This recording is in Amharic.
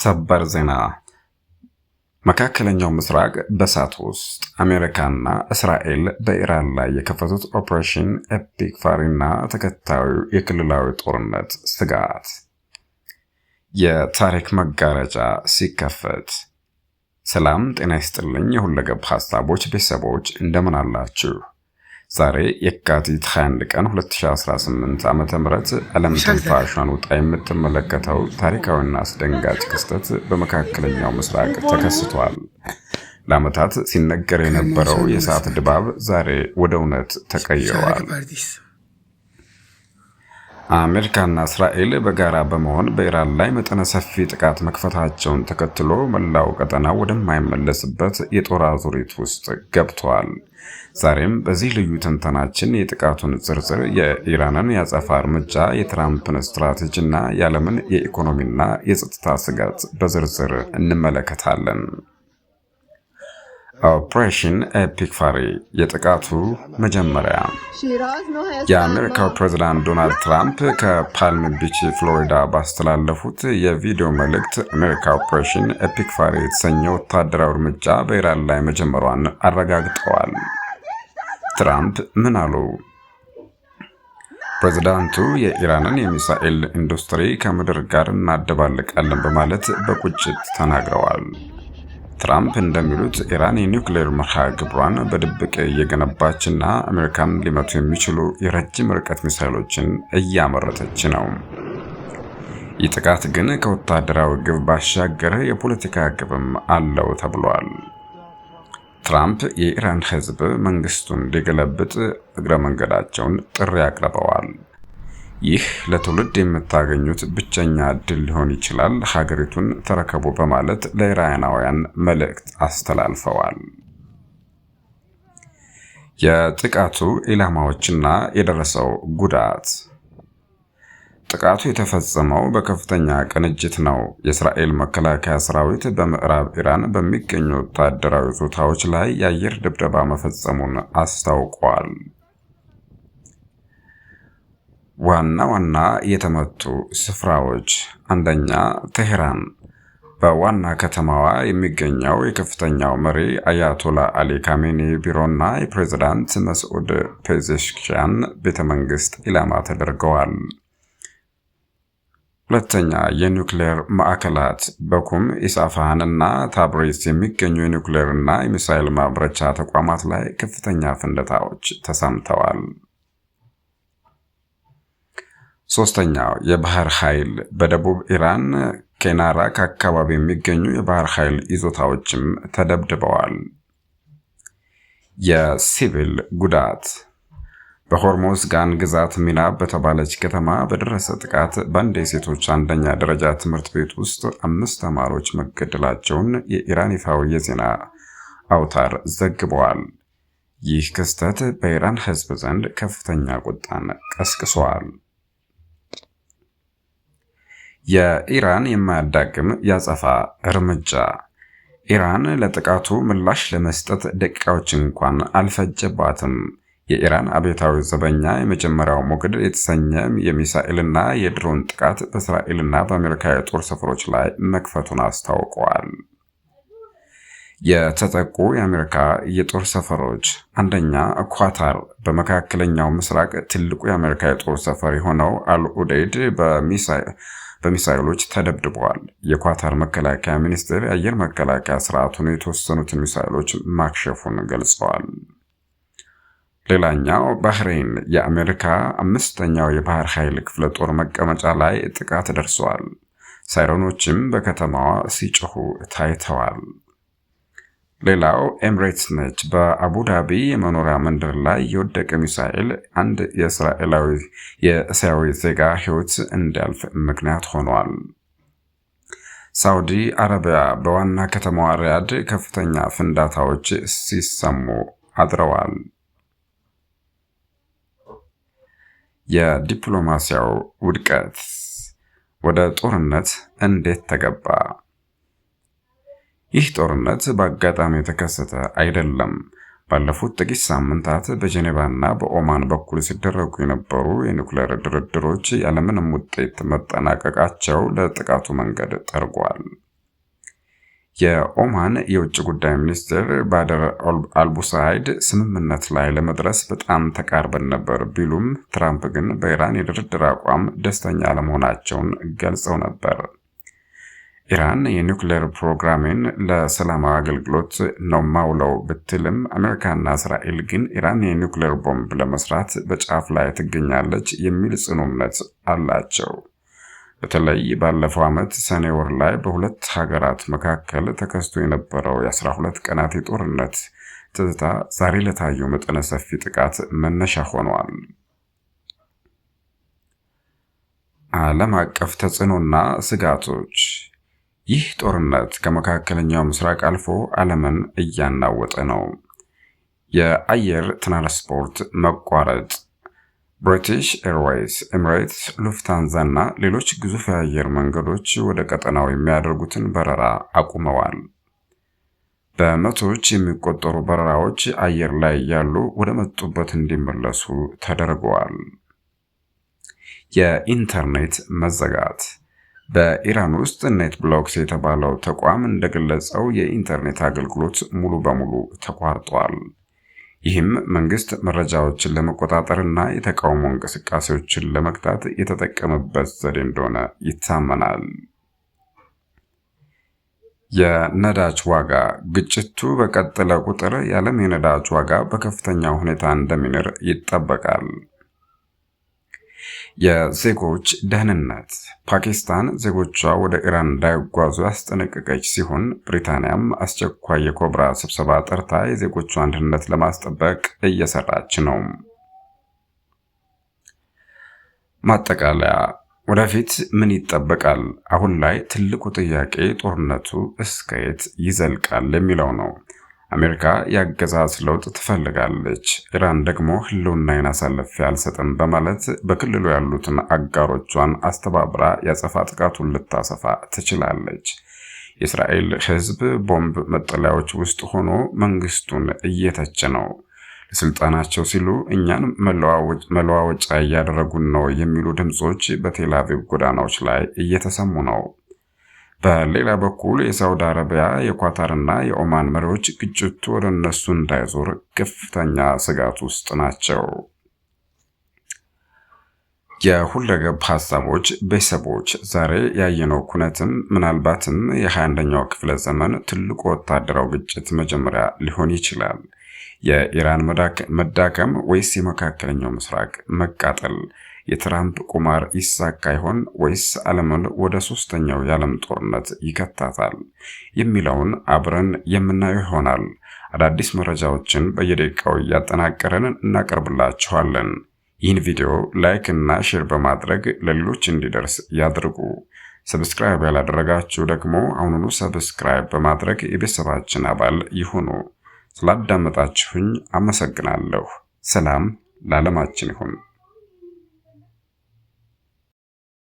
ሰበር ዜና መካከለኛው ምስራቅ በሳት ውስጥ አሜሪካና እስራኤል በኢራን ላይ የከፈቱት ኦፕሬሽን ኤፒክ ፋሪና ተከታዩ የክልላዊ ጦርነት ስጋት የታሪክ መጋረጃ ሲከፈት። ሰላም ጤና ይስጥልኝ የሁለገብ ሐሳቦች ቤተሰቦች እንደምን አላችሁ? ዛሬ የካቲት 21 ቀን 2018 ዓ.ም ዓለም ትንፋሿን ውጣ የምትመለከተው ታሪካዊና አስደንጋጭ ክስተት በመካከለኛው ምስራቅ ተከስቷል። ለዓመታት ሲነገር የነበረው የእሳት ድባብ ዛሬ ወደ እውነት ተቀይሯል። አሜሪካና እስራኤል በጋራ በመሆን በኢራን ላይ መጠነ ሰፊ ጥቃት መክፈታቸውን ተከትሎ መላው ቀጠና ወደማይመለስበት የጦር አዙሪት ውስጥ ገብቷል። ዛሬም በዚህ ልዩ ትንተናችን የጥቃቱን ዝርዝር፣ የኢራንን የአጸፋ እርምጃ፣ የትራምፕን ስትራቴጂና የዓለምን የኢኮኖሚና የጸጥታ ስጋት በዝርዝር እንመለከታለን። ኦፕሬሽን ኤፒክ ፋሪ የጥቃቱ መጀመሪያ። የአሜሪካው ፕሬዝዳንት ዶናልድ ትራምፕ ከፓልም ቢች ፍሎሪዳ ባስተላለፉት የቪዲዮ መልእክት አሜሪካ ኦፕሬሽን ኤፒክ ፋሪ የተሰኘው ወታደራዊ እርምጃ በኢራን ላይ መጀመሯን አረጋግጠዋል። ትራምፕ ምን አሉ? ፕሬዝዳንቱ የኢራንን የሚሳኤል ኢንዱስትሪ ከምድር ጋር እናደባልቃለን በማለት በቁጭት ተናግረዋል። ትራምፕ እንደሚሉት ኢራን የኒውክሌር መርሃ ግብሯን በድብቅ እየገነባችና አሜሪካን ሊመቱ የሚችሉ የረጅም ርቀት ሚሳኤሎችን እያመረተች ነው። ይህ ጥቃት ግን ከወታደራዊ ግብ ባሻገር የፖለቲካ ግብም አለው ተብሏል። ትራምፕ የኢራን ሕዝብ መንግስቱን እንዲገለብጥ እግረ መንገዳቸውን ጥሪ አቅርበዋል። ይህ ለትውልድ የምታገኙት ብቸኛ እድል ሊሆን ይችላል፣ ሀገሪቱን ተረከቡ በማለት ለኢራናውያን መልእክት አስተላልፈዋል። የጥቃቱ ኢላማዎችና የደረሰው ጉዳት። ጥቃቱ የተፈጸመው በከፍተኛ ቅንጅት ነው። የእስራኤል መከላከያ ሰራዊት በምዕራብ ኢራን በሚገኙ ወታደራዊ ይዞታዎች ላይ የአየር ድብደባ መፈጸሙን አስታውቋል። ዋና ዋና የተመቱ ስፍራዎች፣ አንደኛ ቴህራን። በዋና ከተማዋ የሚገኘው የከፍተኛው መሪ አያቶላ አሊ ካሜኒ ቢሮና የፕሬዝዳንት መስዑድ ፔዜሽኪያን ቤተመንግስት ኢላማ ተደርገዋል። ሁለተኛ የኒውክሌር ማዕከላት፣ በኩም ኢስፋሃንና ታብሪዝ የሚገኙ የኒውክሌርና የሚሳኤል ማምረቻ ተቋማት ላይ ከፍተኛ ፍንዳታዎች ተሰምተዋል። ሶስተኛው የባህር ኃይል፣ በደቡብ ኢራን ኬናራክ አካባቢ የሚገኙ የባህር ኃይል ይዞታዎችም ተደብድበዋል። የሲቪል ጉዳት፣ በሆርሙዝ ጋን ግዛት ሚና በተባለች ከተማ በደረሰ ጥቃት በአንድ የሴቶች አንደኛ ደረጃ ትምህርት ቤት ውስጥ 5 ተማሪዎች መገደላቸውን የኢራን ይፋዊ የዜና አውታር ዘግበዋል። ይህ ክስተት በኢራን ሕዝብ ዘንድ ከፍተኛ ቁጣን ቀስቅሷል። የኢራን የማያዳግም ያጸፋ እርምጃ። ኢራን ለጥቃቱ ምላሽ ለመስጠት ደቂቃዎች እንኳን አልፈጀባትም። የኢራን አብዮታዊ ዘበኛ የመጀመሪያው ሞገድ የተሰኘ የሚሳኤልና የድሮን ጥቃት በእስራኤልና በአሜሪካ የጦር ሰፈሮች ላይ መክፈቱን አስታውቀዋል። የተጠቁ የአሜሪካ የጦር ሰፈሮች፣ አንደኛ ኳታር፣ በመካከለኛው ምስራቅ ትልቁ የአሜሪካ የጦር ሰፈር የሆነው አልኡዴይድ በሚሳኤሎች ተደብድበዋል። የኳታር መከላከያ ሚኒስቴር የአየር መከላከያ ስርዓቱን የተወሰኑትን ሚሳኤሎች ማክሸፉን ገልጸዋል። ሌላኛው ባህሬን፣ የአሜሪካ 5ኛው የባህር ኃይል ክፍለ ጦር መቀመጫ ላይ ጥቃት ደርሷል። ሳይረኖችም በከተማዋ ሲጮሁ ታይተዋል። ሌላው ኤምሬትስ ነች። በአቡዳቢ የመኖሪያ መንደር ላይ የወደቀ ሚሳኤል አንድ የእስያዊ ዜጋ ሕይወት እንዲያልፍ ምክንያት ሆኗል። ሳውዲ አረቢያ፣ በዋና ከተማዋ ሪያድ ከፍተኛ ፍንዳታዎች ሲሰሙ አድረዋል። የዲፕሎማሲያው ውድቀት፣ ወደ ጦርነት እንዴት ተገባ? ይህ ጦርነት በአጋጣሚ የተከሰተ አይደለም። ባለፉት ጥቂት ሳምንታት በጄኔቫና በኦማን በኩል ሲደረጉ የነበሩ የኒውክሌር ድርድሮች ያለምንም ውጤት መጠናቀቃቸው ለጥቃቱ መንገድ ጠርጓል። የኦማን የውጭ ጉዳይ ሚኒስትር ባደር አልቡሳይድ ስምምነት ላይ ለመድረስ በጣም ተቃርበን ነበር ቢሉም ትራምፕ ግን በኢራን የድርድር አቋም ደስተኛ አለመሆናቸውን ገልጸው ነበር። ኢራን የኒውክሌር ፕሮግራሜን ለሰላማዊ አገልግሎት ነው ማውለው ብትልም አሜሪካና እስራኤል ግን ኢራን የኒውክሌር ቦምብ ለመስራት በጫፍ ላይ ትገኛለች የሚል ጽኑ እምነት አላቸው። በተለይ ባለፈው ዓመት ሰኔ ወር ላይ በሁለት ሀገራት መካከል ተከስቶ የነበረው የ12 ቀናት የጦርነት ትዝታ ዛሬ ለታየው መጠነ ሰፊ ጥቃት መነሻ ሆኗል። ዓለም አቀፍ ተጽዕኖና ስጋቶች። ይህ ጦርነት ከመካከለኛው ምስራቅ አልፎ ዓለምን እያናወጠ ነው። የአየር ትራንስፖርት መቋረጥ። ብሪቲሽ ኤርዌይስ፣ ኤሚሬትስ፣ ሉፍታንዛ እና ሌሎች ግዙፍ የአየር መንገዶች ወደ ቀጠናው የሚያደርጉትን በረራ አቁመዋል። በመቶዎች የሚቆጠሩ በረራዎች አየር ላይ ያሉ ወደ መጡበት እንዲመለሱ ተደርገዋል። የኢንተርኔት መዘጋት። በኢራን ውስጥ ኔት ብሎክስ የተባለው ተቋም እንደገለጸው የኢንተርኔት አገልግሎት ሙሉ በሙሉ ተቋርጧል። ይህም መንግስት መረጃዎችን ለመቆጣጠርና የተቃውሞ እንቅስቃሴዎችን ለመግታት የተጠቀመበት ዘዴ እንደሆነ ይታመናል። የነዳጅ ዋጋ። ግጭቱ በቀጠለ ቁጥር የዓለም የነዳጅ ዋጋ በከፍተኛ ሁኔታ እንደሚንር ይጠበቃል። የዜጎች ደህንነት። ፓኪስታን ዜጎቿ ወደ ኢራን እንዳይጓዙ ያስጠነቀቀች ሲሆን ብሪታንያም አስቸኳይ የኮብራ ስብሰባ ጠርታ የዜጎቿን ደህንነት ለማስጠበቅ እየሰራች ነው። ማጠቃለያ። ወደፊት ምን ይጠበቃል? አሁን ላይ ትልቁ ጥያቄ ጦርነቱ እስከየት ይዘልቃል የሚለው ነው። አሜሪካ የአገዛዝ ለውጥ ትፈልጋለች፣ ኢራን ደግሞ ህልውናዬን አሳልፌ አልሰጥም በማለት በክልሉ ያሉትን አጋሮቿን አስተባብራ ያጸፋ ጥቃቱን ልታሰፋ ትችላለች። የእስራኤል ህዝብ ቦምብ መጠለያዎች ውስጥ ሆኖ መንግስቱን እየተቸ ነው። ለስልጣናቸው ሲሉ እኛን መለዋወጫ እያደረጉን ነው የሚሉ ድምጾች በቴል አቪቭ ጎዳናዎች ላይ እየተሰሙ ነው። በሌላ በኩል የሳውዲ አረቢያ፣ የኳታርና የኦማን መሪዎች ግጭቱ ወደ እነሱ እንዳይዞር ከፍተኛ ስጋት ውስጥ ናቸው። የሁለገብ ሐሳቦች ቤተሰቦች፣ ዛሬ ያየነው ኩነትም ምናልባትም የ21ኛው ክፍለ ዘመን ትልቁ ወታደራዊ ግጭት መጀመሪያ ሊሆን ይችላል። የኢራን መዳከም ወይስ የመካከለኛው ምስራቅ መቃጠል? የትራምፕ ቁማር ይሳካ ይሆን ወይስ ዓለምን ወደ ሶስተኛው የዓለም ጦርነት ይከታታል የሚለውን አብረን የምናየው ይሆናል። አዳዲስ መረጃዎችን በየደቂቃው እያጠናቀረን እናቀርብላችኋለን። ይህን ቪዲዮ ላይክ እና ሼር በማድረግ ለሌሎች እንዲደርስ ያድርጉ። ሰብስክራይብ ያላደረጋችሁ ደግሞ አሁኑኑ ሰብስክራይብ በማድረግ የቤተሰባችን አባል ይሁኑ። ስላዳመጣችሁኝ አመሰግናለሁ። ሰላም ለዓለማችን ይሁን።